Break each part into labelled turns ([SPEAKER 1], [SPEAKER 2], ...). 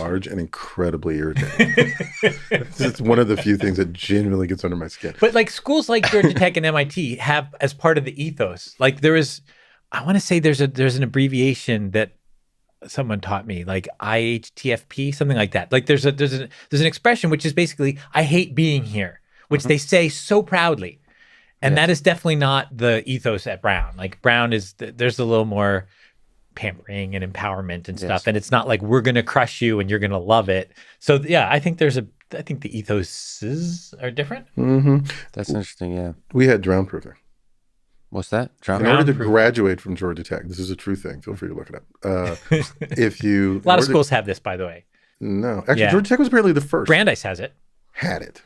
[SPEAKER 1] large and incredibly irritating. It's one of the few things that genuinely gets under my skin.
[SPEAKER 2] But like schools like Georgia Tech and MIT have as part of the ethos, like I want to say there's an abbreviation that someone taught me, like IHTFP, something like that. Like there's an expression which is basically, I hate being here, which they say so proudly. And that is definitely not the ethos at Brown. Like Brown there's a little more pampering and empowerment and stuff. And it's not like we're going to crush you and you're going to love it. So yeah, I think the ethoses are different.
[SPEAKER 3] That's interesting. Yeah.
[SPEAKER 1] We had drown proofing.
[SPEAKER 3] What's that?
[SPEAKER 1] In order to graduate from Georgia Tech, this is a true thing. Feel free to look it up.
[SPEAKER 2] A lot of schools have this, by the way.
[SPEAKER 1] No, actually, Georgia Tech was apparently the first.
[SPEAKER 2] Brandeis has it.
[SPEAKER 1] Had it.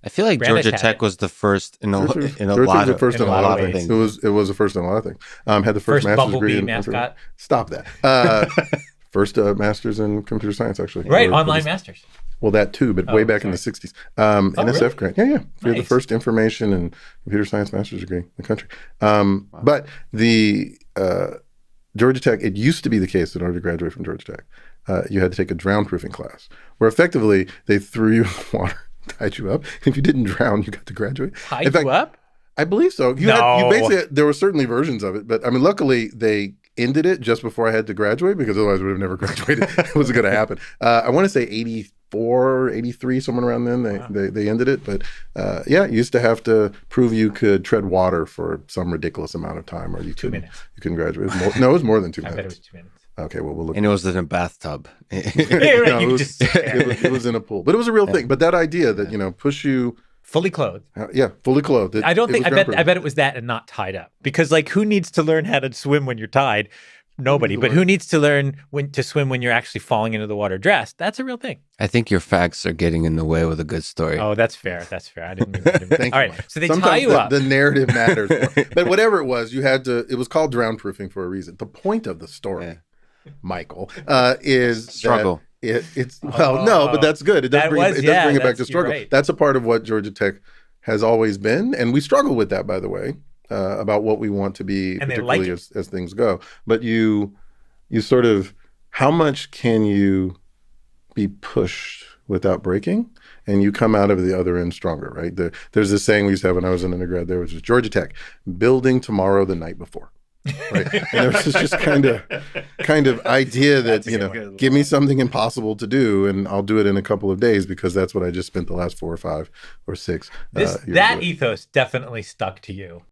[SPEAKER 3] I feel like
[SPEAKER 2] Brandeis
[SPEAKER 3] Georgia Tech was the first in a lot of things.
[SPEAKER 1] It was the first in a lot of things. Had the first master's degree in
[SPEAKER 2] mascot.
[SPEAKER 1] Stop that. First master's in computer science, actually.
[SPEAKER 2] Right, online masters.
[SPEAKER 1] Well, that too, but way back in the 60s. NSF
[SPEAKER 2] really?
[SPEAKER 1] grant. Yeah. We had the
[SPEAKER 2] Nice.
[SPEAKER 1] first information and computer science master's degree in the country. But the Georgia Tech, it used to be the case that in order to graduate from Georgia Tech, you had to take a drown proofing class, where effectively they threw you in the water, tied you up. If you didn't drown, you got to graduate.
[SPEAKER 2] Tied you up?
[SPEAKER 1] I believe so. You basically, there were certainly versions of it, but I mean, luckily they ended it just before I had to graduate, because otherwise I would have never graduated. It wasn't going to happen. I want to say 84, 83, somewhere around then they ended it. But you used to have to prove you could tread water for some ridiculous amount of time, or you
[SPEAKER 2] 2 minutes.
[SPEAKER 1] You couldn't graduate. No, it was more than 2 minutes.
[SPEAKER 2] I bet it was 2 minutes.
[SPEAKER 1] Okay, well, we'll look.
[SPEAKER 3] And it was in a bathtub.
[SPEAKER 1] No, it was in a pool, but it was a real thing. But that idea that push you
[SPEAKER 2] fully clothed.
[SPEAKER 1] Fully clothed.
[SPEAKER 2] I bet it was that and not tied up, because like who needs to learn how to swim when you're tied? Nobody. But who needs to learn to swim when you're actually falling into the water dressed? That's a real thing.
[SPEAKER 3] I think your facts are getting in the way with a good story.
[SPEAKER 2] Oh, that's fair. That's fair. I didn't.
[SPEAKER 1] Thank
[SPEAKER 2] All
[SPEAKER 1] you,
[SPEAKER 2] right.
[SPEAKER 1] Mike.
[SPEAKER 2] So they
[SPEAKER 1] Sometimes
[SPEAKER 2] tie you up.
[SPEAKER 1] The narrative matters more. But whatever it was, it was called drown proofing for a reason. The point of the story, Michael, is
[SPEAKER 3] struggle.
[SPEAKER 1] No, but that's good. It does bring it back to struggle.
[SPEAKER 2] Right.
[SPEAKER 1] That's a part of what Georgia Tech has always been, and we struggle with that, by the way, about what we want to be,
[SPEAKER 2] and
[SPEAKER 1] particularly as things go. But you sort of, how much can you be pushed without breaking, and you come out of the other end stronger, right? There's this saying we used to have when I was an undergrad there, which was Georgia Tech, building tomorrow the night before. Right. And there was this just kind of idea that, give me something impossible to do and I'll do it in a couple of days, because that's what I just spent the last 4 or 5 or 6 years
[SPEAKER 2] that
[SPEAKER 1] with.
[SPEAKER 2] ethos definitely stuck to you.